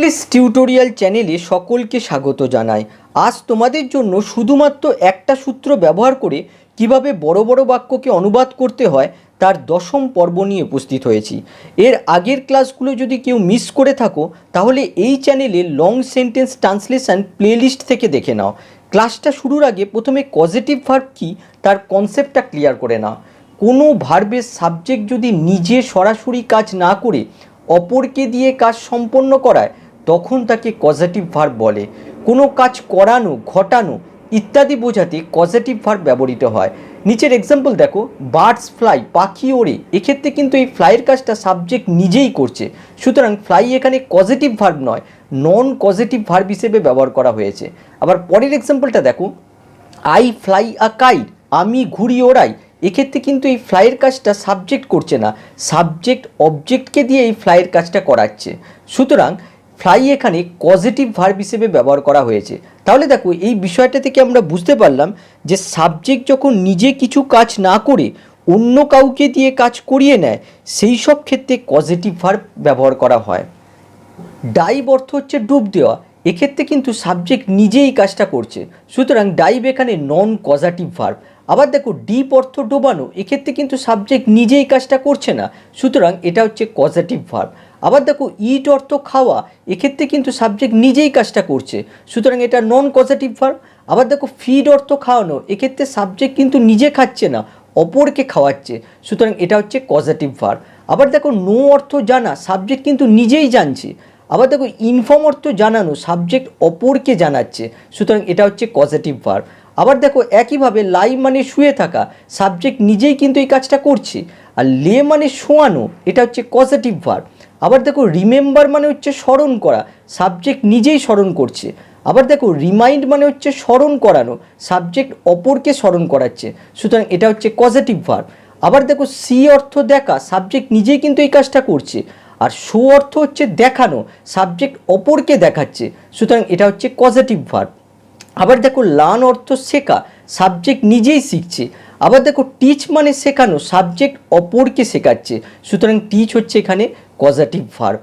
English tutorial চ্যানেলে সকলকে স্বাগত জানাই। আজ তোমাদের জন্য শুধুমাত্র একটা সূত্র ব্যবহার করে কিভাবে বড় বড় বাক্যকে অনুবাদ করতে হয় তার দশম পর্ব নিয়ে উপস্থিত হয়েছি। এর আগের ক্লাসগুলো যদি কেউ মিস করে থাকো তাহলে এই চ্যানেলে লং সেন্টেন্স ট্রান্সলেশন প্লেলিস্ট থেকে দেখে নাও। ক্লাসটা শুরুর আগে প্রথমে কজেটিভ ভার্ব কী তার কনসেপ্টটা ক্লিয়ার করে নাও। কোনো ভার্বের সাবজেক্ট যদি নিজে সরাসরি কাজ না করে অপরকে দিয়ে কাজ সম্পন্ন করায় তখন তাকে কজেটিভ ভার্ব বলে। কোনো কাজ করানো, ঘটানো ইত্যাদি বোঝাতে কজেটিভ ভার্ব ব্যবহৃত হয়। নিচের এক্সাম্পল দেখো, বার্ডস ফ্লাই, পাখি ওড়ে। এক্ষেত্রে কিন্তু এই ফ্লাইয়ের কাজটা সাবজেক্ট নিজেই করছে, সুতরাং ফ্লাই এখানে কজেটিভ ভার্ব নয়, নন কজেটিভ ভার্ব হিসেবে ব্যবহার করা হয়েছে। আবার পরের এক্সাম্পলটা দেখো, আই ফ্লাই আ কাইট, আমি ঘুড়ি ওড়াই। এক্ষেত্রে কিন্তু এই ফ্লাইয়ের কাজটা সাবজেক্ট করছে না, সাবজেক্ট অবজেক্টকে দিয়ে এই ফ্লাইয়ের কাজটা করাচ্ছে, সুতরাং ফ্লাই এখানে পজিটিভ ভার্ব হিসেবে ব্যবহার করা হয়েছে। তাহলে দেখো এই বিষয়টা থেকে আমরা বুঝতে পারলাম যে সাবজেক্ট যখন নিজে কিছু কাজ না করে অন্য কাউকে দিয়ে কাজ করিয়ে নেয় সেই সব ক্ষেত্রে পজিটিভ ভার্ব ব্যবহার করা হয়। ডাইভ অর্থ হচ্ছে ডুব দেওয়া, এক্ষেত্রে কিন্তু সাবজেক্ট নিজেই কাজটা করছে, সুতরাং ডাইভ এখানে নন কজাটিভ ভার্ব। আবার দেখো, ডিপ অর্থ ডোবানো, এক্ষেত্রে কিন্তু সাবজেক্ট নিজেই কাজটা করছে না, সুতরাং এটা হচ্ছে কজাটিভ ভার্ব। আবার দেখো, ইট অর্থ খাওয়া, এক্ষেত্রে কিন্তু সাবজেক্ট নিজেই কাজটা করছে, সুতরাং এটা নন কজাটিভ ভার্ব। আবার দেখো, ফিড অর্থ খাওয়ানো, এক্ষেত্রে সাবজেক্ট কিন্তু নিজে খাচ্ছে না, অপরকে খাওয়াচ্ছে, সুতরাং এটা হচ্ছে কজাটিভ ভার্ব। আবার দেখো, নো অর্থ জানা, সাবজেক্ট কিন্তু নিজেই জানছে। আবার দেখো, ইনফর্ম অর্থ জানানো, সাবজেক্ট অপরকে জানাচ্ছে, সুতরাং এটা হচ্ছে কজেটিভ ভার্ব। আবার দেখো, একইভাবে লাই মানে শুয়ে থাকা, সাবজেক্ট নিজেই কিন্তু এই কাজটা করছে। আর লে মানে শোয়ানো, এটা হচ্ছে কজেটিভ ভার্ব। আবার দেখো, রিমেম্বার মানে হচ্ছে স্মরণ করা, সাবজেক্ট নিজেই স্মরণ করছে। আবার দেখো, রিমাইন্ড মানে হচ্ছে স্মরণ করানো, সাবজেক্ট অপরকে স্মরণ করাচ্ছে, সুতরাং এটা হচ্ছে কজেটিভ ভার্ব। আবার দেখো, সি অর্থ দেখা, সাবজেক্ট নিজেই কিন্তু এই কাজটা করছে। আর শো অর্থ হচ্ছে দেখানো, সাবজেক্ট অপরকে দেখাচ্ছে, সুতরাং এটা হচ্ছে কজেটিভ ভার্ব। আবার দেখো, লার্ন অর্থ শেখা, সাবজেক্ট নিজেই শিখছে। আবার দেখো, টিচ মানে শেখানো, সাবজেক্ট অপরকে শেখাচ্ছে, সুতরাং টিচ হচ্ছে এখানে কজেটিভ ভার্ব।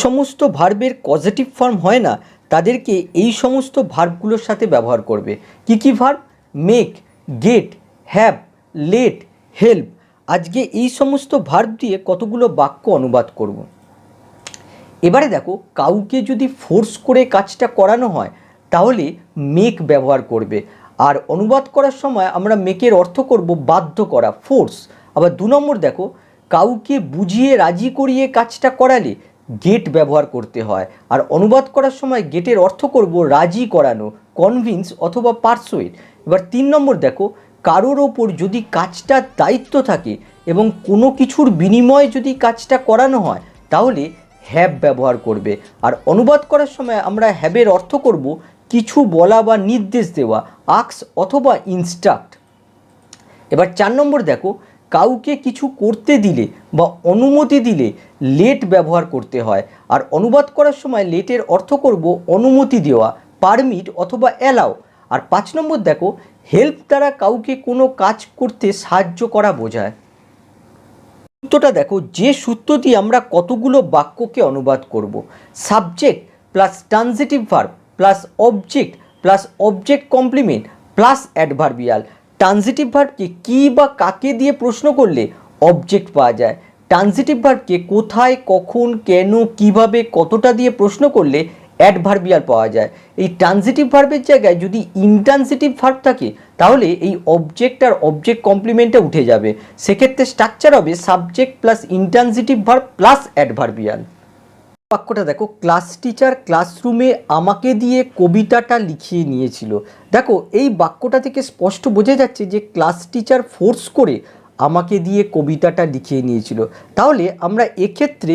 সমস্ত ভার্বের কজেটিভ ফর্ম হয় না তাদেরকে এই সমস্ত ভার্বগুলোর সাথে ব্যবহার করবে। কি কি verb? Make, get, have, let, help. আজকে এই সমস্ত ভার্ব দিয়ে কতগুলো বাক্য অনুবাদ করব। এবারে দেখো, কাউকে যদি ফোর্স করে কাজটা করানো হয় তাহলে মেক ব্যবহার করবে, আর অনুবাদ করার সময় আমরা মেকের অর্থ করব বাধ্য করা, ফোর্স। আবার 2 নম্বর দেখো, কাউকে বুঝিয়ে রাজি করিয়ে কাজটা করালে গেট ব্যবহার করতে হয়, আর অনুবাদ করার সময় গেটের অর্থ করব রাজি করানো, কনভিন্স অথবা পারসুয়েড। এবার 3 নম্বর দেখো, কারোর ওপর যদি কাজটার দায়িত্ব থাকে এবং কোনো কিছুর বিনিময়ে যদি কাজটা করানো হয় তাহলে হ্যাভ ব্যবহার করবে, আর অনুবাদ করার সময় আমরা হ্যাভের অর্থ করব কিছু বলা বা নির্দেশ দেওয়া, আক্স অথবা ইনস্ট্রাক্ট। এবার 4 নম্বর দেখো, কাউকে কিছু করতে দিলে বা অনুমতি দিলে লেট ব্যবহার করতে হয়, আর অনুবাদ করার সময় লেটের অর্থ করব অনুমতি দেওয়া, পারমিট অথবা অ্যালাও। আর 5 নম্বর দেখো, হেল্প দ্বারা কাউকে কোনো কাজ করতে সাহায্য করা বোঝায়। সূত্রটা দেখো, যে সূত্র দিয়ে আমরা কতগুলো বাক্যকে অনুবাদ করব। Subject plus transitive verb plus object complement plus adverbial. Transitive ভার্বকে কী বা কাকে দিয়ে প্রশ্ন করলে অবজেক্ট পাওয়া যায়, ট্রানজিটিভ ভার্বকে কোথায়, কখন, কেন, কিভাবে, কতটা দিয়ে প্রশ্ন করলে অ্যাডভার্বিয়াল পাওয়া যায়। এই ট্রানজিটিভ ভার্বের জায়গায় যদি ইনট্রানজিটিভ ভার্ব থাকে তাহলে এই অবজেক্ট আর অবজেক্ট কমপ্লিমেন্টে উঠে যাবে, সেক্ষেত্রে স্ট্রাকচার হবে subject plus intransitive verb plus adverbial. বাক্যটা দেখো, ক্লাস টিচার ক্লাসরুমে আমাকে দিয়ে কবিতাটা লিখিয়ে নিয়েছিল। দেখো, এই বাক্যটা থেকে স্পষ্ট বোঝা যাচ্ছে যে ক্লাস টিচার ফোর্স করে আমাকে দিয়ে কবিতাটা লিখিয়ে নিয়েছিল, তাহলে আমরা এক্ষেত্রে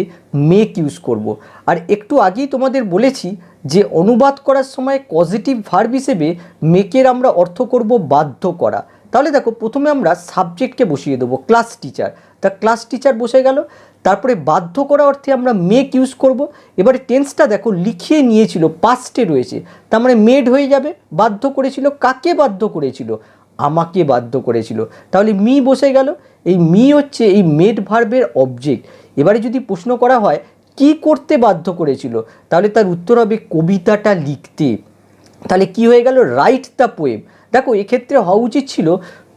মেক ইউজ করব। আর একটু আগেই তোমাদের বলেছি যে অনুবাদ করার সময় পজিটিভ ভার্ব হিসেবে মেকের আমরা অর্থ করব বাধ্য করা। তাহলে দেখো, প্রথমে আমরা সাবজেক্টকে বসিয়ে দেবো ক্লাস টিচার, তা ক্লাস টিচার বসে গেল, তারপরে বাধ্য করা অর্থে আমরা মেক ইউজ করব। এবারে টেন্সটা দেখো, লিখিয়ে নিয়েছিল পাস্টে রয়েছে, তার মানে মেড হয়ে যাবে। বাধ্য করেছিল, কাকে বাধ্য করেছিল? আমাকে বাধ্য করেছিল, তাহলে মি বসে গেল। এই মি হচ্ছে এই মেড ভার্বের অবজেক্ট। এবারে যদি প্রশ্ন করা হয় কি করতে বাধ্য করেছিল? তাহলে তার উত্তর হবে কবিতাটা লিখতে। তাহলে কি হয়ে গেল? Write the poem. দেখো এক্ষেত্রে হওয়া উচিত ছিল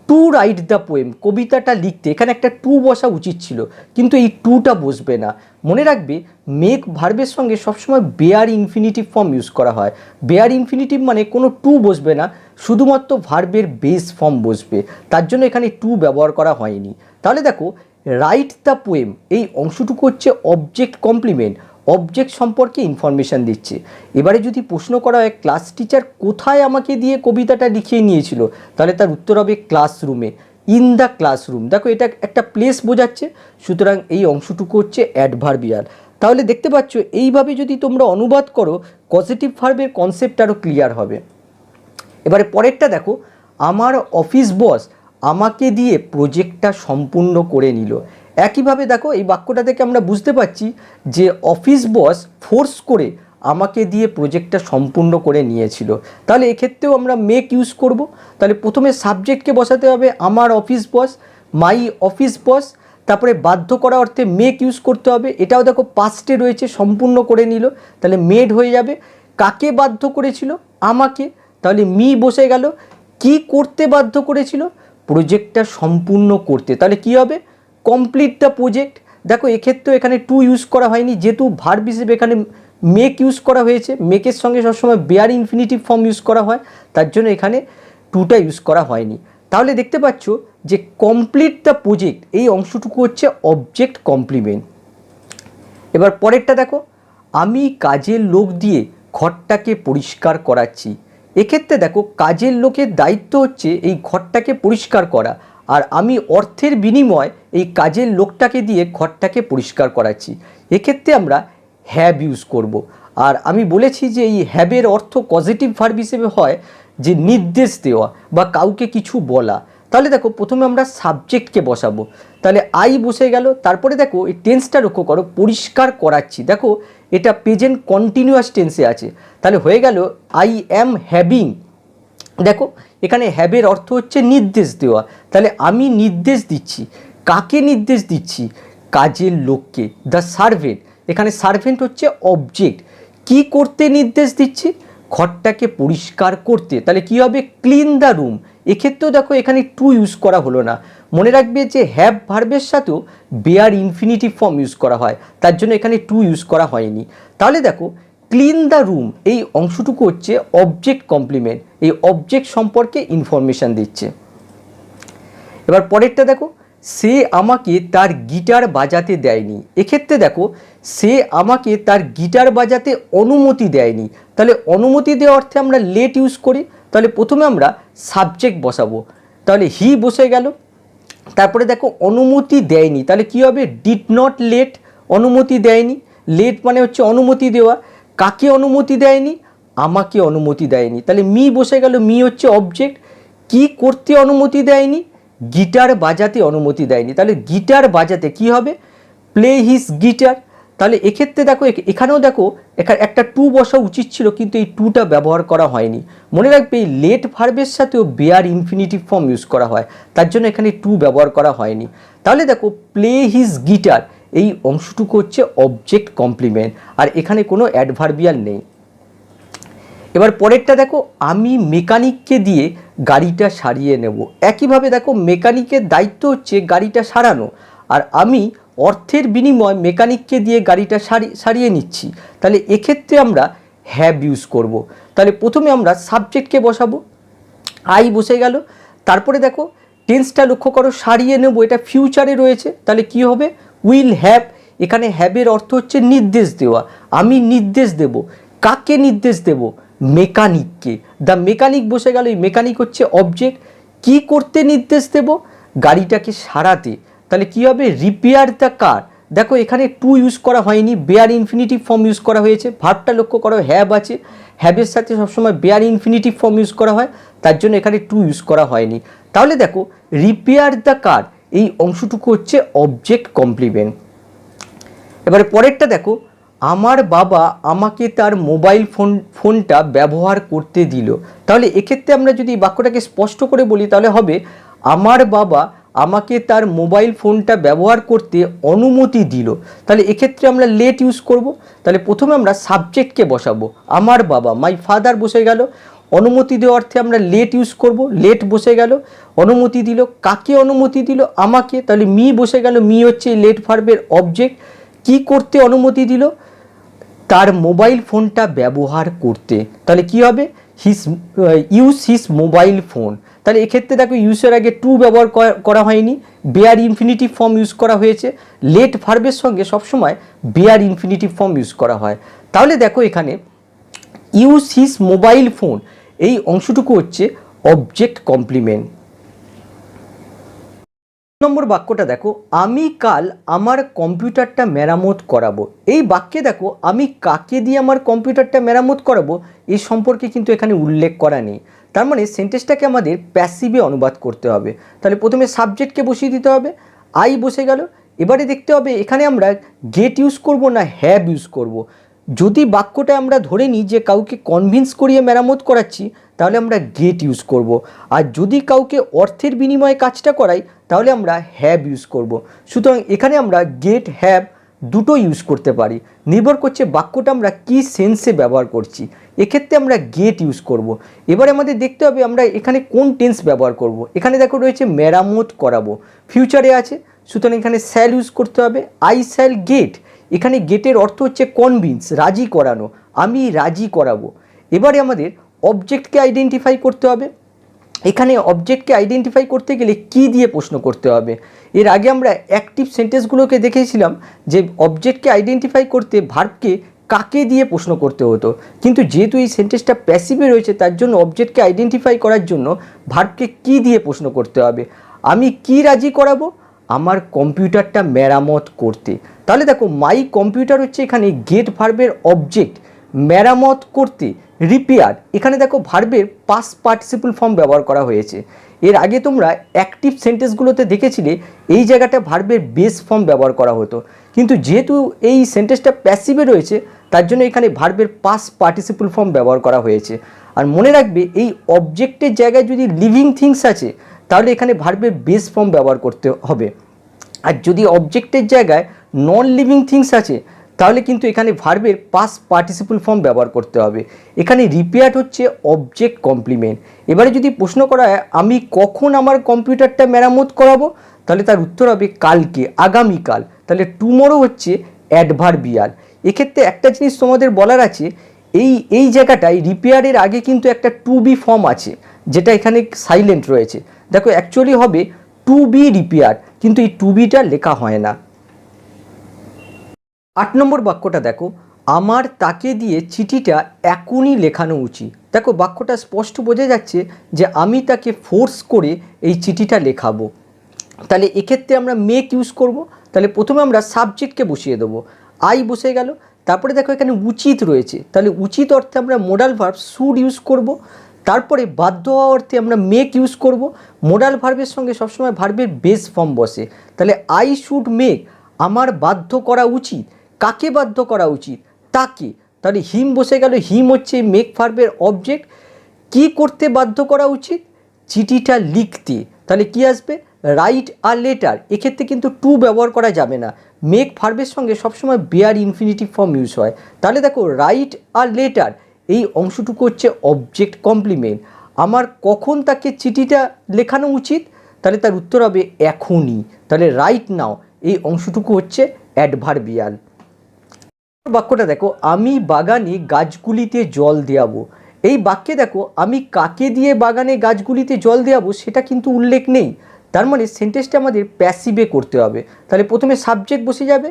টু রাইট দ্য পোয়েম, কবিতাটা লিখতে, এখানে একটা টু বসা উচিত ছিল, কিন্তু এই টুটা বসবে না। মনে রাখবে মেক ভার্বের সঙ্গে সবসময় বেয়ার ইনফিনিটিভ ফর্ম ইউজ করা হয়। বেয়ার ইনফিনিটিভ মানে কোনো টু বসবে না, শুধুমাত্র ভার্বের বেস ফর্ম বসবে, তার জন্য এখানে টু ব্যবহার করা হয়নি। তাহলে দেখো রাইট দ্য পোয়েম এই অংশটুকু হচ্ছে অবজেক্ট কমপ্লিমেন্ট, অবজেক্ট সম্পর্কে ইনফরমেশান দিচ্ছে। এবারে যদি প্রশ্ন করা হয় ক্লাস টিচার কোথায় আমাকে দিয়ে কবিতাটা লিখিয়ে নিয়েছিল, তাহলে তার উত্তর হবে ক্লাসরুমে, ইন দ্য ক্লাসরুম। দেখো এটা একটা প্লেস বোঝাচ্ছে, সুতরাং এই অংশটুকু হচ্ছে অ্যাডভার্বিয়াল। তাহলে দেখতে পাচ্ছ এইভাবে যদি তোমরা অনুবাদ করো পজিটিভ ভার্বের কনসেপ্ট আরও ক্লিয়ার হবে। এবারে পরেরটা দেখো, আমার অফিস বস আমাকে দিয়ে প্রজেক্টটা সম্পূর্ণ করে নিল। একইভাবে দেখো এই বাক্যটা থেকে আমরা বুঝতে পারছি যে অফিস বস ফোর্স করে আমাকে দিয়ে প্রজেক্টটা সম্পূর্ণ করে নিয়েছিল। তাহলে এক্ষেত্রেও আমরা মেক ইউজ করব। তাহলে প্রথমে সাবজেক্টকে বসাতে হবে আমার অফিস বস, মাই অফিস বস, তারপরে বাধ্য করা অর্থে মেক ইউজ করতে হবে। এটাও দেখো পাস্টে রয়েছে, সম্পূর্ণ করে নিল, তাহলে মেড হয়ে যাবে। কাকে বাধ্য করেছিল? আমাকে, তাহলে মি বসে গেল। কি করতে বাধ্য করেছিল? প্রজেক্টটা সম্পূর্ণ করতে, তাহলে কি হবে? Complete the project. দেখো এক্ষেত্রেও এখানে টু ইউজ করা হয়নি, যেহেতু ভার্ব হিসেবে এখানে মেক ইউজ করা হয়েছে, মেকের সঙ্গে সবসময় বেয়ার ইনফিনিটিভ ফর্ম ইউজ করা হয়, তার জন্য এখানে টুটা ইউজ করা হয়নি। তাহলে দেখতে পাচ্ছ যে কমপ্লিট দ্য প্রজেক্ট এই অংশটুকু হচ্ছে অবজেক্ট কমপ্লিমেন্ট। এবার পরেরটা দেখো, আমি কাজের লোক দিয়ে ঘরটাকে পরিষ্কার করাচ্ছি। এক্ষেত্রে দেখো কাজের লোকের দায়িত্ব হচ্ছে এই ঘরটাকে পরিষ্কার করা, আর আমি অর্থের বিনিময়ে এই কাজের লোকটাকে দিয়ে ঘরটাকে পরিষ্কার করাচ্ছি। এক্ষেত্রে আমরা হ্যাভ ইউজ করব। আর আমি বলেছি যে এই হ্যাভের অর্থ পজিটিভ ভার্ব হিসেবে হয় যে নির্দেশ দেওয়া বা কাউকে কিছু বলা। তাহলে দেখো প্রথমে আমরা সাবজেক্টকে বসাবো, তাহলে আই বসে গেল। তারপরে দেখো এই টেন্সটা লক্ষ্য করো, পরিষ্কার করাচ্ছি। দেখো এটা প্রেজেন্ট কন্টিনিউয়াস টেন্সে আছে, তাহলে হয়ে গেল আই অ্যাম হ্যাভিং। দেখো এখানে হ্যাভের অর্থ হচ্ছে নির্দেশ দেওয়া, তাহলে আমি নির্দেশ দিচ্ছি। কাকে নির্দেশ দিচ্ছি? কাজের লোককে, দ্য সার্ভেন্ট। এখানে সার্ভেন্ট হচ্ছে অবজেক্ট। কি করতে নির্দেশ দিচ্ছি? ঘরটাকে পরিষ্কার করতে, তাহলে কি হবে? Clean the room. এক্ষেত্রেও দেখো এখানে টু ইউজ করা হলো না। মনে রাখবে যে হ্যাভ ভার্বের সাথেও বেয়ার ইনফিনিটিভ ফর্ম ইউজ করা হয়, তার জন্য এখানে টু ইউজ করা হয়নি। তাহলে দেখো ক্লিন দ্য রুম এই অংশটুকু হচ্ছে অবজেক্ট কমপ্লিমেন্ট, এই অবজেক্ট সম্পর্কে ইনফরমেশান দিচ্ছে। এবার পরেরটা দেখো, সে আমাকে তার গিটার বাজাতে দেয়নি। এক্ষেত্রে দেখো সে আমাকে তার গিটার বাজাতে অনুমতি দেয়নি, তাহলে অনুমতি দেওয়ার অর্থে আমরা লেট ইউজ করি। তাহলে প্রথমে আমরা সাবজেক্ট বসাবো, তাহলে হি বসে গেল। তারপরে দেখো অনুমতি দেয়নি, তাহলে কি হবে? ডিড নট লেট, অনুমতি দেয়নি। লেট মানে হচ্ছে অনুমতি দেওয়া। কাকে অনুমতি দেয়নি? আমাকে অনুমতি দেয়নি, তাহলে মি বসে গেল। মি হচ্ছে অবজেক্ট। কি করতে অনুমতি দেয়নি? গিটার বাজাতে অনুমতি দেয়নি, তাহলে গিটার বাজাতে কি হবে? Play his guitar. তাহলে এক্ষেত্রে দেখো এখানেও দেখো এখানে একটা টু বসা উচিত ছিল, কিন্তু এই টুটা ব্যবহার করা হয়নি। মনে রাখবে এই লেট ভার্বের সাথেও বেয়ার ইনফিনিটিভ ফর্ম ইউজ করা হয়, তার জন্য এখানে টু ব্যবহার করা হয়নি। তাহলে দেখো প্লে হিজ গিটার এই অংশটুকু হচ্ছে অবজেক্ট কমপ্লিমেন্ট, আর এখানে কোনো অ্যাডভার্বিয়াল নেই। এবার পরেরটা দেখো, আমি মেকানিককে দিয়ে গাড়িটা সারিয়ে নেব। একইভাবে দেখো মেকানিকের দায়িত্ব হচ্ছে গাড়িটা সারানো, আর আমি অর্থের বিনিময়ে মেকানিককে দিয়ে গাড়িটা সারিয়ে নিচ্ছি। তাহলে এক্ষেত্রে আমরা হ্যাভ ইউজ করব। তাহলে প্রথমে আমরা সাবজেক্টকে বসাবো, আই বসে গেল। তারপরে দেখো টেন্সটা লক্ষ্য করো, সারিয়ে নেব, এটা ফিউচারে রয়েছে, তাহলে কি হবে? Will have. এখানে হ্যাভের অর্থ হচ্ছে নির্দেশ দেওয়া, আমি নির্দেশ দেব। কাকে নির্দেশ দেব? মেকানিককে, দ্য মেকানিক বসে গেল। এই মেকানিক হচ্ছে অবজেক্ট। কি করতে নির্দেশ দেব? গাড়িটাকে সারাতে, তাহলে কি হবে? Repair the car. দেখো এখানে টু ইউজ করা হয়নি, বেয়ার ইনফিনিটিভ ফর্ম ইউজ করা হয়েছে। ভার্বটা লক্ষ্য করো হ্যাভ আছে, হ্যাভের সাথে সবসময় বেয়ার ইনফিনিটিভ ফর্ম ইউজ করা হয়, তার জন্য এখানে টু ইউজ করা হয়নি। তাহলে দেখো রিপেয়ার দ্য কার এই অংশটুকু হচ্ছে অবজেক্ট কমপ্লিমেন্ট। এবারে পরেরটা দেখো, আমার বাবা আমাকে তার মোবাইল ফোনটা ব্যবহার করতে দিল। তাহলে এক্ষেত্রে আমরা যদি বাক্যটাকে স্পষ্ট করে বলি তাহলে হবে আমার বাবা আমাকে তার মোবাইল ফোনটা ব্যবহার করতে অনুমতি দিল, তাহলে এক্ষেত্রে আমরা লেট ইউজ করব। তাহলে প্রথমে আমরা সাবজেক্টকে বসাবো, আমার বাবা মাই ফাদার বসে গেল, অনুমতি দেওয়ার অর্থে আমরা লেট ইউজ করব, লেট বসে গেল, অনুমতি দিল, কাকে অনুমতি দিল? আমাকে, তাহলে মি বসে গেল, মি হচ্ছে লেট ভার্বের অবজেক্ট। কি করতে অনুমতি দিল? তার মোবাইল ফোনটা ব্যবহার করতে, তাহলে কি হবে? Use his mobile phone. তাহলে এক্ষেত্রে দেখো ইউজের আগে টু ব্যবহার করা হয়নি, বেয়ার ইনফিনিটিভ ফর্ম ইউজ করা হয়েছে। লেট ভার্বের সঙ্গে সবসময় বেয়ার ইনফিনিটিভ ফর্ম ইউজ করা হয়। তাহলে দেখো এখানে ইউজ হিজ মোবাইল ফোন, এই অংশটুকু হচ্ছে অবজেক্ট কমপ্লিমেন্ট। নম্বর বাক্যটা দেখো, আমি কাল আমার কম্পিউটারটা মেরামত করাবো। এই বাক্যে দেখো আমি কাকে দিয়ে আমার কম্পিউটারটা মেরামত করাবো এই সম্পর্কে কিন্তু এখানে উল্লেখ করা নেই। তার মানে সেন্টেন্সটাকে আমাদের প্যাসিভে অনুবাদ করতে হবে। তাহলে প্রথমে সাবজেক্টকে বসিয়ে দিতে হবে, আই বসে গেল। এবারে দেখতে হবে এখানে আমরা গেট ইউজ করব না হ্যাভ ইউজ করব। যদি বাক্যটা আমরা ধরে নিই যে কাউকে কনভিন্স করিয়ে মেরামত করাচ্ছি, তাহলে আমরা গেট ইউজ করব। আর যদি কাউকে অর্থের বিনিময়ে কাজটা করাই, তাহলে আমরা হ্যাভ ইউজ করব। সুতরাং এখানে আমরা গেট হ্যাভ দুটো ইউজ করতে পারি, নির্ভর করছে বাক্যটা আমরা কী সেন্সে ব্যবহার করছি। এক্ষেত্রে আমরা গেট ইউজ করব। এবারে আমাদের দেখতে হবে আমরা এখানে কোন টেন্স ব্যবহার করব। এখানে দেখো রয়েছে মেরামত করাবো, ফিউচারে আছে, সুতরাং এখানে শ্যাল ইউজ করতে হবে। আই শ্যাল গেট, এখানে গেটের অর্থ হচ্ছে কনভিন্স, রাজি করানো, আমি রাজি করাবো। এবারে আমাদের অবজেক্টকে আইডেন্টিফাই করতে হবে। এখানে অবজেক্টকে আইডেন্টিফাই করতে গেলে কি দিয়ে প্রশ্ন করতে হবে? এর আগে আমরা অ্যাক্টিভ সেন্টেন্সগুলোকে দেখেছিলাম যে অবজেক্টকে আইডেন্টিফাই করতে ভার্বকে কাকে দিয়ে প্রশ্ন করতে হতো, কিন্তু যেহেতু এই সেন্টেন্সটা প্যাসিভে রয়েছে তার জন্য অবজেক্টকে আইডেন্টিফাই করার জন্য ভার্বকে কি দিয়ে প্রশ্ন করতে হবে? আমি কি রাজি করাবো? আমার কম্পিউটারটা মেরামত করতে। তাহলে দেখো মাই কম্পিউটার হচ্ছে এখানে গেট ভার্বের অবজেক্ট, মেরামত করতে রিপেয়ার, এখানে দেখো ভার্বের পাস্ট পার্টিসিপল ফর্ম ব্যবহার করা হয়েছে। এর আগে তোমরা অ্যাক্টিভ সেন্টেন্সগুলোতে দেখেছিলে এই জায়গাটা ভার্বের বেস ফর্ম ব্যবহার করা হতো, কিন্তু যেহেতু এই সেন্টেন্সটা প্যাসিভে রয়েছে তার জন্য এখানে ভার্বের পাস্ট পার্টিসিপল ফর্ম ব্যবহার করা হয়েছে। আর মনে রাখবে এই অবজেক্টের জায়গায় যদি লিভিং থিংস আছে তাহলে এখানে ভার্বের বেস ফর্ম ব্যবহার করতে হবে, আর যদি অবজেক্টের জায়গায় নন লিভিং থিংস আছে তাহলে কিন্তু এখানে ভার্বের পাস্ট পার্টিসিপল ফর্ম ব্যবহার করতে হবে। এখানে রিপেয়ার্ড হচ্ছে অবজেক্ট কমপ্লিমেন্ট। এবারে যদি প্রশ্ন করা হয় আমি কখন আমার কম্পিউটারটা মেরামত করাবো, তাহলে তার উত্তর হবে কালকে, আগামীকাল। তাহলে টুমরো হচ্ছে অ্যাডভার্বিয়াল। এক্ষেত্রে একটা জিনিস তোমাদের বলার আছে, এই জায়গাটায় রিপেয়ারের আগে কিন্তু একটা টু বি ফর্ম আছে যেটা এখানে সাইলেন্ট রয়েছে। দেখো অ্যাকচুয়ালি হবে টু বি রিপেয়ার, কিন্তু এই টু বিটা লেখা হয় না। 8 নম্বর বাক্যটা দেখো, আমার তাকে দিয়ে চিঠিটা এখনই লেখানো উচিত। দেখো বাক্যটা স্পষ্ট বোঝা যাচ্ছে যে আমি তাকে ফোর্স করে এই চিঠিটা লেখাবো। তাহলে এক্ষেত্রে আমরা মেক ইউজ করব। তাহলে প্রথমে আমরা সাবজেক্টকে বসিয়ে দেবো, আই বসে গেল। তারপরে দেখো এখানে উচিত রয়েছে, তাহলে উচিত অর্থে আমরা মোডাল ভার্ব শুড ইউজ করব। তারপরে বাধ্য হওয়া অর্থে আমরা মেক ইউজ করব। মোডাল ভার্বের সঙ্গে সবসময় ভার্বের বেস ফর্ম বসে, তাহলে আই শুড মেক, আমার বাধ্য করা উচিত। কাকে বাধ্য করা উচিত? তাকে, তাহলে হিম বসে গেল, হিম হচ্ছে মেক ভার্বের অবজেক্ট। কি করতে বাধ্য করা উচিত? চিঠিটা লিখতে। তাহলে কি আসবে? Write a letter. এক্ষেত্রে কিন্তু টু ব্যবহার করা যাবে না, মেক ভার্বের সঙ্গে সবসময় বেয়ার ইনফিনিটিভ ফর্ম ইউজ হয়। তাহলে দেখো রাইট আ লেটার, এই অংশটুকু হচ্ছে অবজেক্ট কমপ্লিমেন্ট। আমার কখন তাকে চিঠিটা লেখানো উচিত? তাহলে তার উত্তর হবে এখনই। তাহলে রাইট নাও, এই অংশটুকু হচ্ছে অ্যাডভার্বিয়াল। বাক্যটা দেখো, আমি বাগানে গাছগুলিতে জল দেওয়াবো। এই বাক্যে দেখো আমি কাকে দিয়ে বাগানে গাছগুলিতে জল দেওয়াবো সেটা কিন্তু উল্লেখ নেই, তার মানে সেন্টেন্সটা আমাদের প্যাসিভে করতে হবে। তাহলে প্রথমে সাবজেক্ট বসে যাবে,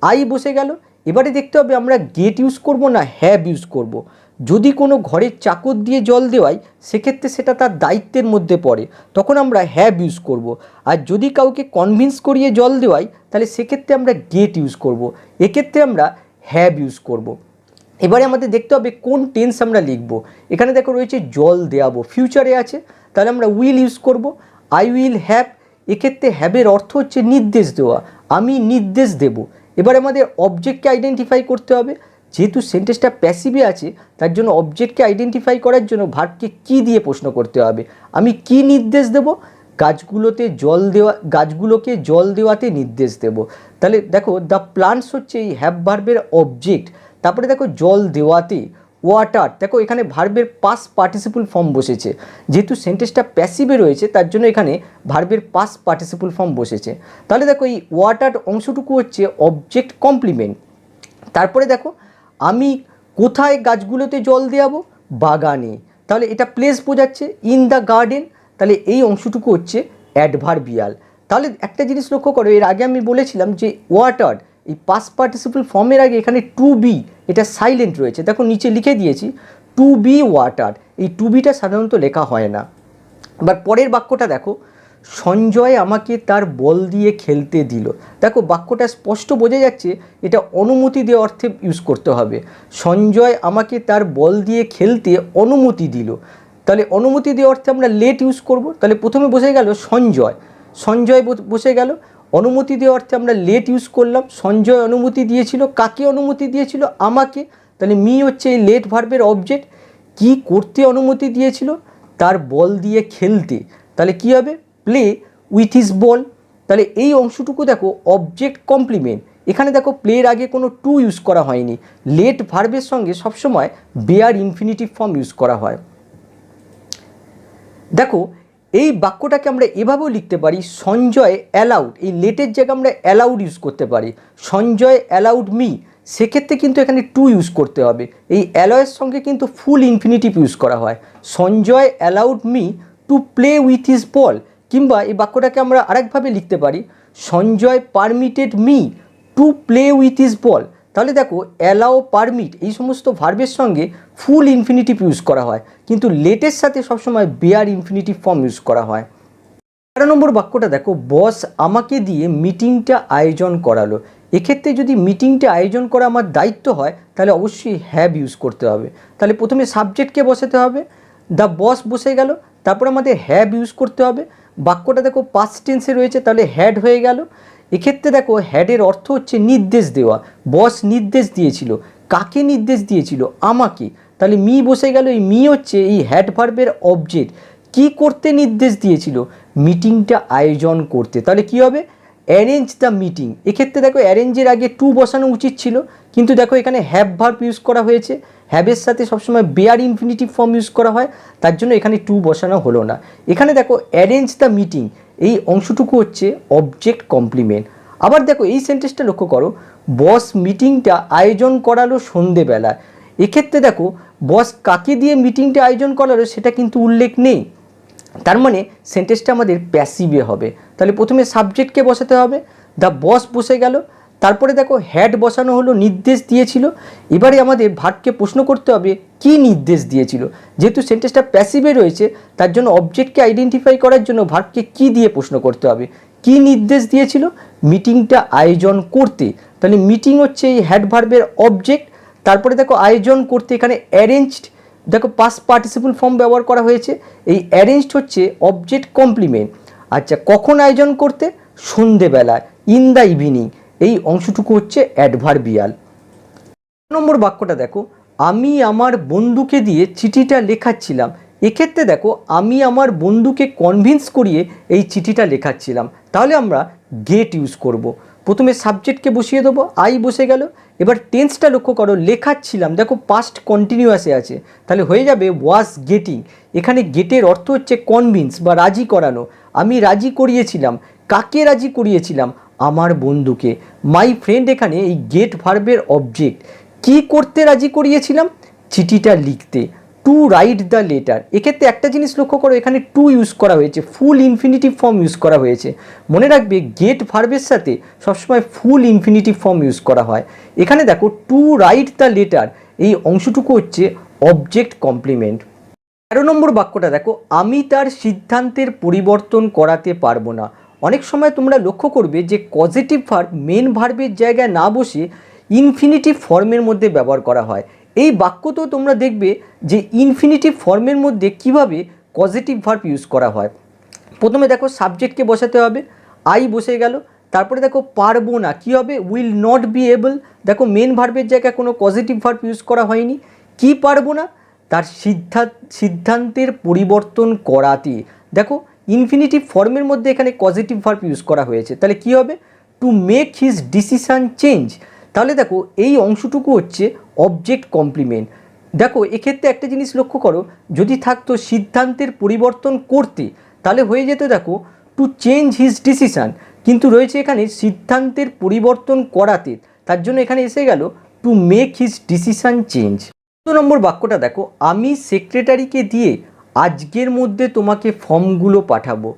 আই বসে গেল। এবারে দেখতে হবে আমরা গেট ইউজ করব না হ্যাভ ইউজ করব। যদি কোনো ঘরের চাকর দিয়ে জল দেওয়াই সেক্ষেত্রে সেটা তার দায়িত্বের মধ্যে পড়ে, তখন আমরা হ্যাভ ইউজ করব। আর যদি কাউকে কনভিন্স করিয়ে জল দেওয়াই তাহলে সেক্ষেত্রে আমরা গেট ইউজ করব। এক্ষেত্রে আমরা হ্যাভ ইউজ করব। এবারে আমাদের দেখতে হবে কোন টেন্স আমরা লিখব। এখানে দেখো রয়েছে জল দেওয়াবো, ফিউচারে আছে, তাহলে আমরা উইল ইউজ করব। আই উইল হ্যাভ, এক্ষেত্রে হ্যাভের অর্থ হচ্ছে নির্দেশ দেওয়া, আমি নির্দেশ দেব। এবার আমাদের অবজেক্টকে আইডেন্টিফাই করতে হবে, যেহেতু সেন্টেন্সটা প্যাসিভে আছে তার জন্য অবজেক্টকে আইডেন্টিফাই করার জন্য ভার্বকে কি দিয়ে প্রশ্ন করতে হবে। আমি কি নির্দেশ দেব? গাছগুলোকে জল দেওয়াতে নির্দেশ দেব। তাহলে দেখো দ্য প্লান্টস হচ্ছে এই হ্যাভ ভার্বের অবজেক্ট, তারপরে দেখো জল দেওয়াতে ওয়াটার, দেখো এখানে ভার্বের পাস্ট পার্টিসিপল ফর্ম বসেছে, যেহেতু সেন্টেন্সটা প্যাসিভে রয়েছে তার জন্য এখানে ভার্বের পাস্ট পার্টিসিপল ফর্ম বসেছে। তাহলে দেখো এই ওয়াটার অংশটুকু হচ্ছে অবজেক্ট কমপ্লিমেন্ট। তারপরে দেখো আমি কোথায় গাছগুলোতে জল দেওয়াবো, বাগানে, তাহলে এটা প্লেস বোঝাচ্ছে, ইন দ্য গার্ডেন, তাহলে এই অংশটুকু হচ্ছে অ্যাডভার্বিয়াল। তাহলে একটা জিনিস লক্ষ্য করো, এর আগে আমি বলেছিলাম যে ওয়াটার এই পাস্ট পার্টিসিপল ফর্মের আগে এখানে টু বি এটা সাইলেন্ট রয়েছে, দেখো নিচে লিখে দিয়েছি টু বি ওয়াটার, এই টু বিটা সাধারণত লেখা হয় না। এবার পরের বাক্যটা দেখো, সঞ্জয় আমাকে তার বল দিয়ে খেলতে দিল। দেখো বাক্যটা স্পষ্ট বোঝা যাচ্ছে এটা অনুমতি দেওয়া অর্থে ইউজ করতে হবে। সঞ্জয় আমাকে তার বল দিয়ে খেলতে অনুমতি দিল, তাহলে অনুমতি দেওয়া অর্থে আমরা লেট ইউজ করব। তাহলে প্রথমে বসে গেল সঞ্জয় বসে গেল, অনুমতি দেওয়া অর্থে আমরা লেট ইউজ করলাম। সঞ্জয় অনুমতি দিয়েছিল, কাকে অনুমতি দিয়েছিল, আমাকে, তাহলে মি হচ্ছে এই লেট ভার্বের অবজেক্ট। কি করতে অনুমতি দিয়েছিল, তার বল দিয়ে খেলতে, তাহলে কি হবে, প্লে উইথ হিজ বল। তাহলে এই অংশটুকু দেখো অবজেক্ট কমপ্লিমেন্ট, এখানে দেখো প্লের আগে কোনো টু ইউজ করা হয়নি, লেট ভার্বের সঙ্গে সবসময় বেয়ার ইনফিনিটিভ ফর্ম ইউজ করা হয়। দেখো এই বাক্যটাকে আমরা এভাবেও লিখতে পারি, সঞ্জয় অ্যালাউড, এই লেটের জায়গায় আমরা অ্যালাউড ইউজ করতে পারি, সঞ্জয় অ্যালাউড মি, সেক্ষেত্রে কিন্তু এখানে টু ইউজ করতে হবে, এই অ্যালয়ের সঙ্গে কিন্তু ফুল ইনফিনিটিভ ইউজ করা হয়, Sanjay allowed me to play with his ball. কিংবা এই বাক্যটাকে আমরা আরেকভাবে লিখতে পারি, Sanjay permitted me to play with his ball. তাহলে দেখো অ্যালাও, পারমিট এই সমস্ত ভার্বের সঙ্গে ফুল ইনফিনিটিভ ইউজ করা হয়, কিন্তু লেটের সাথে সবসময় বেয়ার ইনফিনিটিভ ফর্ম ইউজ করা হয়। 11 নম্বর বাক্যটা দেখো, বস আমাকে দিয়ে মিটিংটা আয়োজন করালো। এক্ষেত্রে যদি মিটিংটা আয়োজন করা আমার দায়িত্ব হয় তাহলে অবশ্যই হ্যাভ ইউজ করতে হবে। তাহলে প্রথমে সাবজেক্টকে বসাতে হবে, দ্য বস বসে গেল, তারপর আমাদের হ্যাভ ইউজ করতে হবে। বাক্যটা দেখো পাস্ট টেন্সে রয়েছে, তাহলে হ্যাড হয়ে গেল। এক্ষেত্রে দেখো হ্যাডের অর্থ হচ্ছে নির্দেশ দেওয়া, বস নির্দেশ দিয়েছিল, কাকে নির্দেশ দিয়েছিল, আমাকে, তাহলে মি বসে গেল। এই মি হচ্ছে এই হ্যাড ভার্বের অবজেক্ট, কি করতে নির্দেশ দিয়েছিল, মিটিংটা আয়োজন করতে, তাহলে কি হবে, অ্যারেঞ্জ দ্য মিটিং। এক্ষেত্রে দেখো অ্যারেঞ্জের আগে টু বসানো উচিত ছিল, কিন্তু দেখো এখানে হ্যাভ ভার্ব ইউজ করা হয়েছে, হ্যাভের সাথে সবসময় বেয়ার ইনফিনিটিভ ফর্ম ইউজ করা হয়, তার জন্য এখানে টু বসানো হলো না। এখানে দেখো অ্যারেঞ্জ দ্য মিটিং এই অংশটুকু হচ্ছে অবজেক্ট কমপ্লিমেন্ট। আবার দেখো এই সেন্টেন্সটা লক্ষ্য করো, বস মিটিংটা আয়োজন করালো সন্ধেবেলা। এক্ষেত্রে দেখো বস কাকে দিয়ে মিটিংটা আয়োজন করালো সেটা কিন্তু উল্লেখ নেই, তার মানে সেন্টেন্সটা আমাদের প্যাসিভে হবে। তাহলে প্রথমে সাবজেক্টকে বসাতে হবে, দ্য বস বসে গেল, তারপরে দেখো হ্যাড বসানো হলো, নির্দেশ দিয়েছিল। এবারে আমাদের ভার্বকে প্রশ্ন করতে হবে কি নির্দেশ দিয়েছিল, যেহেতু সেন্টেন্সটা প্যাসিভে রয়েছে তার জন্য অবজেক্টকে আইডেন্টিফাই করার জন্য ভার্বকে কি দিয়ে প্রশ্ন করতে হবে, কি নির্দেশ দিয়েছিল, মিটিংটা আয়োজন করতে। তাহলে মিটিং হচ্ছে এই হ্যাড ভার্বের অবজেক্ট, তারপরে দেখো আয়োজন করতে এখানে অ্যারেঞ্জড, দেখো পাস্ট পার্টিসিপল ফর্ম ব্যবহার করা হয়েছে, এই অ্যারেঞ্জড হচ্ছে অবজেক্ট কমপ্লিমেন্ট। আচ্ছা কখন আয়োজন করতে, সন্ধেবেলায়, ইন দ্য ইভিনিং, এই অংশটুকু হচ্ছে অ্যাডভার্বিয়াল। নম্বর বাক্যটা দেখো, আমি আমার বন্ধুকে দিয়ে চিঠিটা লেখাচ্ছিলাম। এক্ষেত্রে দেখো আমি আমার বন্ধুকে কনভিন্স করিয়ে এই চিঠিটা লেখাচ্ছিলাম, তাহলে আমরা গেট ইউজ করব। প্রথমে সাবজেক্টকে বসিয়ে দেবো, আই বসে গেল। এবার টেন্সটা লক্ষ্য করো, লেখাচ্ছিলাম, দেখো পাস্ট কন্টিনিউয়াসে আছে, তাহলে হয়ে যাবে ওয়াজ গেটিং। এখানে গেটের অর্থ হচ্ছে কনভিন্স বা রাজি করানো, আমি রাজি করিয়েছিলাম, কাকে রাজি করিয়েছিলাম, আমার বন্ধুকে। মাই ফ্রেন্ড এখানে এই গেট ভার্বের অবজেক্ট, কি করতে রাজি করিয়েছিলাম, চিঠিটা লিখতে, টু রাইট দ্য লেটার। এক্ষেত্রে একটা জিনিস লক্ষ্য করো, এখানে টু ইউজ করা হয়েছে, ফুল ইনফিনিটিভ ফর্ম ইউজ করা হয়েছে। মনে রাখবে গেট ভার্বের সাথে সবসময় ফুল ইনফিনিটিভ ফর্ম ইউজ করা হয়। এখানে দেখো টু রাইট দ্য লেটার এই অংশটুকু হচ্ছে অবজেক্ট কমপ্লিমেন্ট। 13 নম্বর বাক্যটা দেখো, আমি তার সিদ্ধান্তের পরিবর্তন করাতে পারবো না। অনেক সময় তোমরা লক্ষ্য করবে যে পজিটিভ ভার্ব মেন ভার্বের জায়গায় না বসে ইনফিনিটিভ ফর্মের মধ্যে ব্যবহার করা হয়। এই বাক্যতেও তোমরা দেখবে যে ইনফিনিটিভ ফর্মের মধ্যে কিভাবে পজিটিভ ভার্ব ইউজ করা হয়। প্রথমে দেখো সাবজেক্টকে বসাতে হবে, আই বসে গেল, তারপরে দেখো পারবো না, কি হবে, উইল নট বি এবল। দেখো মেন ভার্বের জায়গায় কোনো পজিটিভ ভার্ব ইউজ করা হয়নি, কি পারবো না, তার সিদ্ধান্তের পরিবর্তন করাতে। দেখো ইনফিনিটিভ ফর্মের মধ্যে এখানে পজিটিভ ভার্ব ইউজ করা হয়েছে, তাহলে কি হবে? To make his decision change. তাহলে দেখো এই অংশটুকু হচ্ছে অবজেক্ট কমপ্লিমেন্ট। দেখো এক্ষেত্রে একটা জিনিস লক্ষ্য করো, যদি থাকতো সিদ্ধান্তের পরিবর্তন করতে, তাহলে হয়ে যেত দেখো টু চেঞ্জ হিজ ডিসিশান, কিন্তু রয়েছে এখানে সিদ্ধান্তের পরিবর্তন করাতে, তার জন্য এখানে এসে গেল to make his decision change. 2 নম্বর বাক্যটা দেখো, আমি সেক্রেটারিকে দিয়ে আজকের মধ্যে তোমাকে ফর্মগুলো পাঠাবো।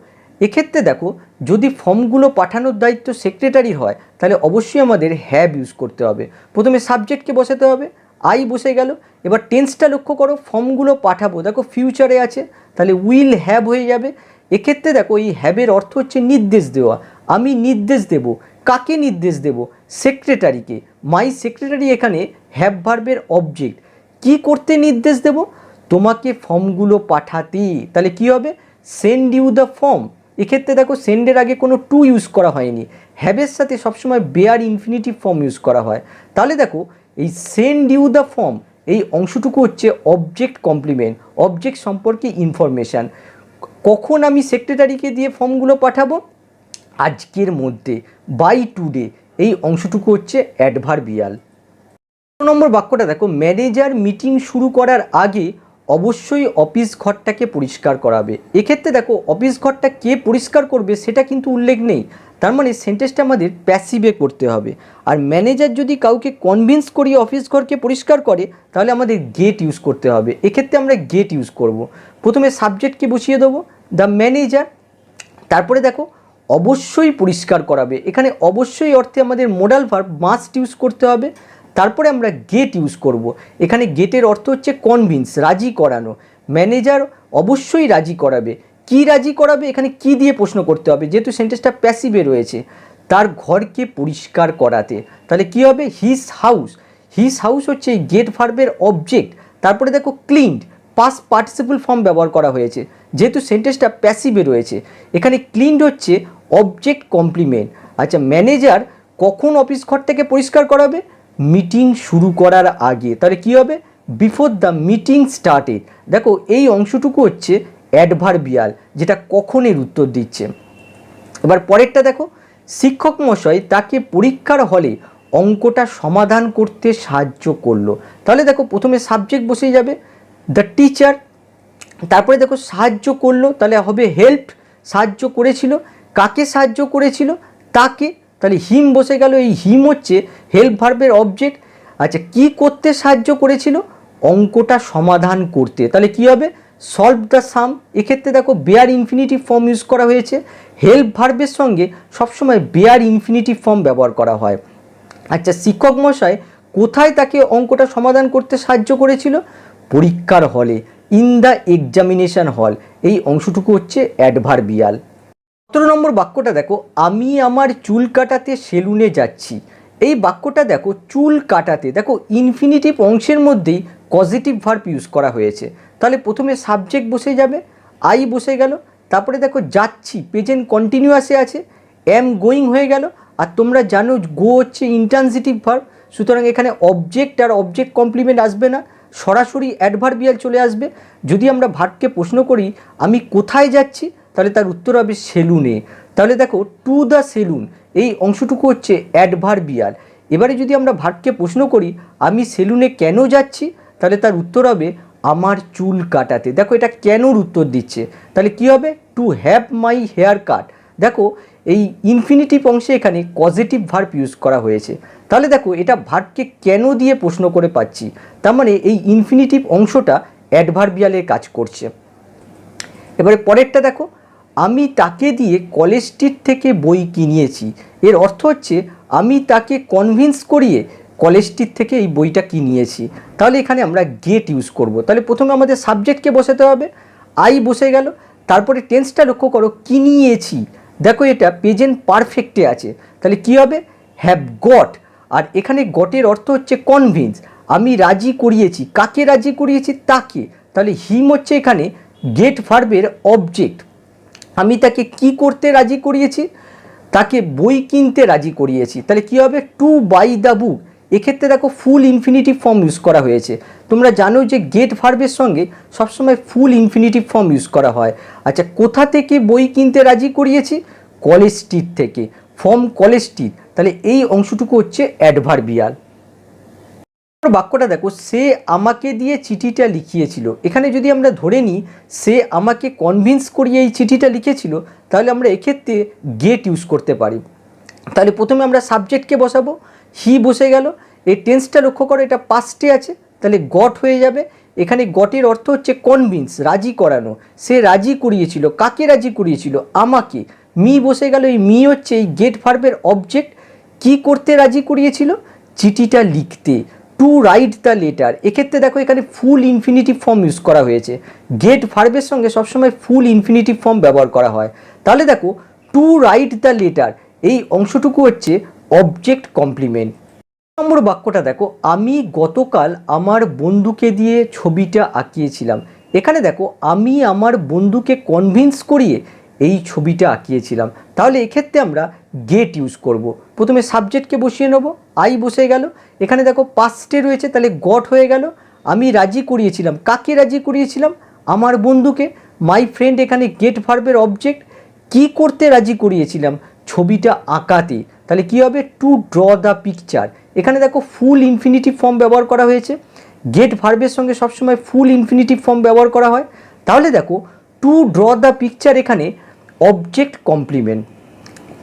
এক্ষেত্রে দেখো যদি ফর্মগুলো পাঠানোর দায়িত্ব সেক্রেটারির হয়, তাহলে অবশ্যই আমাদের হ্যাভ ইউজ করতে হবে। প্রথমে সাবজেক্টকে বসাতে হবে, আই বসে গেল। এবার টেন্সটা লক্ষ্য করো, ফর্মগুলো পাঠাবো, দেখো ফিউচারে আছে, তাহলে উইল হ্যাভ হয়ে যাবে। এক্ষেত্রে দেখো এই হ্যাভের অর্থ হচ্ছে নির্দেশ দেওয়া। আমি নির্দেশ দেব, কাকে নির্দেশ দেব? সেক্রেটারিকে। মাই সেক্রেটারি এখানে হ্যাভ ভার্বের অবজেক্ট। কি করতে নির্দেশ দেব? তোমাকে ফর্মগুলো পাঠাতে, তাহলে কি হবে? Send you the form. এক্ষেত্রে দেখো সেন্ডের আগে কোনো টু ইউজ করা হয়নি, হ্যাভের সাথে সবসময় বেয়ার ইনফিনিটিভ ফর্ম ইউজ করা হয়। তাহলে দেখো এই সেন্ড ইউ দ্য ফর্ম এই অংশটুকু হচ্ছে অবজেক্ট কমপ্লিমেন্ট, অবজেক্ট সম্পর্কে ইনফরমেশান। কখন আমি সেক্রেটারিকে দিয়ে ফর্মগুলো পাঠাবো? আজকের মধ্যে, বাই টুডে, এই অংশটুকু হচ্ছে অ্যাডভার্বিয়াল। 2 নম্বর বাক্যটা দেখো, ম্যানেজার মিটিং শুরু করার আগে অবশ্যই অফিস ঘরটাকে পরিষ্কার করাবে। এক্ষেত্রে দেখো অফিস ঘরটা কে পরিষ্কার করবে সেটা কিন্তু উল্লেখ নেই, তার মানে সেন্টেন্সটা আমাদের প্যাসিভে করতে হবে। আর ম্যানেজার যদি কাউকে কনভিন্স করিয়ে অফিস ঘরকে পরিষ্কার করে, তাহলে আমাদের গেট ইউজ করতে হবে। এক্ষেত্রে আমরা গেট ইউজ করব। প্রথমে সাবজেক্টকে বসিয়ে দেবো, দ্য ম্যানেজার। তারপরে দেখো অবশ্যই পরিষ্কার করাবে, এখানে অবশ্যই অর্থে আমাদের মোডাল ভার্ব মাস্ট ইউজ করতে হবে। তারপরে আমরা গেট ইউজ করব। এখানে গেটের অর্থ হচ্ছে কনভিন্স, রাজি করানো। ম্যানেজার অবশ্যই রাজি করাবে। কি রাজি করাবে? এখানে কি দিয়ে প্রশ্ন করতে হবে, যেহেতু সেন্টেন্সটা প্যাসিভে রয়েছে। তার ঘরকে পরিষ্কার করাতে, তাহলে কি হবে? His house. হিজ হাউস হচ্ছে এই গেট ভার্বের অবজেক্ট। তারপরে দেখো ক্লিনড, পাস্ট পার্টিসিপল ফর্ম ব্যবহার করা হয়েছে, যেহেতু সেন্টেন্সটা প্যাসিভে রয়েছে। এখানে ক্লিনড হচ্ছে অবজেক্ট কমপ্লিমেন্ট। আচ্ছা, ম্যানেজার কখন অফিস ঘরটাকে পরিষ্কার করাবে? মিটিং শুরু করার আগে, তাহলে কি হবে? Before the meeting started. দেখো এই অংশটুকু হচ্ছে অ্যাডভার্বিয়াল, যেটা কখনের উত্তর দিচ্ছে। এবার পরেরটা দেখো, শিক্ষক মশাই তাকে পরীক্ষার হলে অঙ্কটা সমাধান করতে সাহায্য করলো। তাহলে দেখো প্রথমে সাবজেক্ট বসে যাবে, দ্য টিচার। তারপরে দেখো সাহায্য করলো, তাহলে হবে হেল্প, সাহায্য করেছিল। কাকে সাহায্য করেছিল? তাকে, তাহলে হিম বসে গেল। এই হিম হচ্ছে হেল্প ভার্বের অবজেক্ট। আচ্ছা, কি করতে সাহায্য করেছিল? অঙ্কটা সমাধান করতে, তাহলে কি হবে? সলভ দ্য সাম। এক্ষেত্রে দেখো বেয়ার ইনফিনিটিভ ফর্ম ইউজ করা হয়েছে। হেল্প ভার্বের সঙ্গে সবসময় বেয়ার ইনফিনিটিভ ফর্ম ব্যবহার করা হয়। আচ্ছা, শিক্ষক মশাই কোথায় তাকে অঙ্কটা সমাধান করতে সাহায্য করেছিল? পরীক্ষার হলে, ইন দ্য এক্সামিনেশন হল। এই অংশটুকু হচ্ছে অ্যাডভার্বিয়াল। 17 নম্বর বাক্যটা দেখো, আমি আমার চুল কাটাতে সেলুনে যাচ্ছি। এই বাক্যটা দেখো চুল কাটাতে, দেখো ইনফিনিটিভ অংশের মধ্যেই পজিটিভ ভার্ব ইউজ করা হয়েছে। তাহলে প্রথমে সাবজেক্ট বসে যাবে, আই বসে গেল। তারপরে দেখো যাচ্ছি, প্রেজেন্ট কন্টিনিউয়াসে আছে, অ্যাম গোয়িং হয়ে গেল। আর তোমরা জানো গো হচ্ছে ইন্ট্রান্সিটিভ ভার্ব, সুতরাং এখানে অবজেক্ট আর অবজেক্ট কমপ্লিমেন্ট আসবে না, সরাসরি অ্যাডভার্বিয়াল চলে আসবে। যদি আমরা ভার্বকে প্রশ্ন করি আমি কোথায় যাচ্ছি, তাহলে তার উত্তর হবে সেলুনে। তাহলে দেখো টু দ্য সেলুন, এই অংশটুকু হচ্ছে অ্যাডভার্বিয়াল। এবারে যদি আমরা ভার্বকে প্রশ্ন করি আমি সেলুনে কেন যাচ্ছি, তাহলে তার উত্তর হবে আমার চুল কাটাতে। দেখো এটা কেনর উত্তর দিচ্ছে, তাহলে কি হবে? To have my hair cut. দেখো এই ইনফিনিটিভ অংশে এখানে পজিটিভ ভার্ব ইউজ করা হয়েছে। তাহলে দেখো এটা ভার্বকে কেন দিয়ে প্রশ্ন করে পাচ্ছি, তার মানে এই ইনফিনিটিভ অংশটা অ্যাডভার্বিয়ালের কাজ করছে। এবারে পরেরটা দেখো, আমি তাকে দিয়ে কলেজ স্ট্রিট থেকে বই কিনিয়েছি। এর অর্থ হচ্ছে আমি তাকে কনভিন্স করিয়ে কলেজ স্ট্রিট থেকে এই বইটা কিনিয়েছি। তাহলে এখানে আমরা গেট ইউজ করব। তাহলে প্রথমে আমাদের সাবজেক্টকে বসাতে হবে, আই বসে গেল। তারপরে টেন্সটা লক্ষ্য করো, কিনিয়েছি। দেখো এটা প্রেজেন্ট পারফেক্টে আছে, তাহলে কি হবে? Have got. আর এখানে গটের অর্থ হচ্ছে কনভিন্স, আমি রাজি করিয়েছি। কাকে রাজি করিয়েছি? তাকে। তাহলে হিম হচ্ছে এখানে গেট ভার্বের অবজেক্ট। আমি তাকে কি করতে রাজি করিয়েছি? তাকে বই কিনতে রাজি করিয়েছি। তাহলে কি হবে? To buy the book. এক্ষেত্রে দেখো ফুল ইনফিনিটিভ ফর্ম ইউজ করা হয়েছে। তোমরা জানো যে গেট ভার্বের সঙ্গে সবসময় ফুল ইনফিনিটিভ ফর্ম ইউজ করা হয়। আচ্ছা, কোথা থেকে বই কিনতে রাজি করিয়েছি? কলেজ স্ট্রিট থেকে, ফ্রম কলেজ স্ট্রিট। তাহলে এই অংশটুকু হচ্ছে অ্যাডভার্বিয়াল। বাক্যটা দেখো, সে আমাকে দিয়ে চিঠিটা লিখিয়েছিল। এখানে যদি আমরা ধরে নিই সে আমাকে কনভিন্স করিয়ে এই চিঠিটা লিখেছিল, তাহলে আমরা এক্ষেত্রে গেট ইউজ করতে পারি। তাহলে প্রথমে আমরা সাবজেক্টকে বসাবো, হি বসে গেল। এই টেন্সটা লক্ষ্য করো, এটা পাস্টে আছে, তাহলে গট হয়ে যাবে। এখানে গটের অর্থ হচ্ছে কনভিন্স, রাজি করানো। সে রাজি করিয়েছিল, কাকে রাজি করিয়েছিল? আমাকে। মি বসে গেল, এই মি হচ্ছে এই গেট ভার্বের অবজেক্ট। কি করতে রাজি করিয়েছিল? চিঠিটা লিখতে, টু রাইট দ্য লেটার। এক্ষেত্রে দেখো এখানে ফুল ইনফিনিটিভ ফর্ম ইউজ করা হয়েছে। গেট ভার্বের সঙ্গে সবসময় ফুল ইনফিনিটিভ ফর্ম ব্যবহার করা হয়। তাহলে দেখো টু রাইট দ্য লেটার, এই অংশটুকু হচ্ছে অবজেক্ট কমপ্লিমেন্ট। নম্বর বাক্যটা দেখো, আমি গতকাল আমার বন্ধুকে দিয়ে ছবিটা আঁকিয়েছিলাম। এখানে দেখো আমি আমার বন্ধুকে কনভিন্স করিয়ে এই ছবিটা আঁকিয়েছিলাম। তাহলে এক্ষেত্রে আমরা গেট ইউজ করব। প্রথমে সাবজেক্টকে বসিয়ে নেব, আই বসে গেল। এখানে দেখো পাস্টে রয়েছে, তাহলে গট হয়ে গেল। আমি রাজি করিয়েছিলাম, কাকে রাজি করিয়েছিলাম? আমার বন্ধুকে। মাই ফ্রেন্ড এখানে গেট ভার্বের অবজেক্ট। কি করতে রাজি করিয়েছিলাম? ছবিটা আঁকাতে। তাহলে কী হবে? Two draw the picture. এখানে দেখো ফুল ইনফিনিটিভ ফর্ম ব্যবহার করা হয়েছে। গেট ভার্বের সঙ্গে সবসময় ফুল ইনফিনিটিভ ফর্ম ব্যবহার করা হয়। তাহলে দেখো টু ড্র দ্য পিকচার এখানে অবজেক্ট কমপ্লিমেন্ট।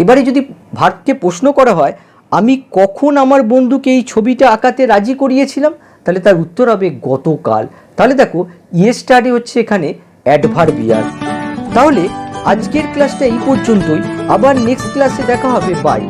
এবারে যদি ভার্বকে প্রশ্ন করা হয় আমি কখন আমার বন্ধুকে এই ছবিটা আঁকাতে রাজি করিয়েছিলাম, তাহলে তার উত্তর হবে গতকাল। তাহলে দেখো ইয়েস্টারডে হচ্ছে এখানে অ্যাডভার্বিয়াল। তাহলে আজকের ক্লাসটা এই পর্যন্তই। আবার নেক্সট ক্লাসে দেখা হবে। বাই।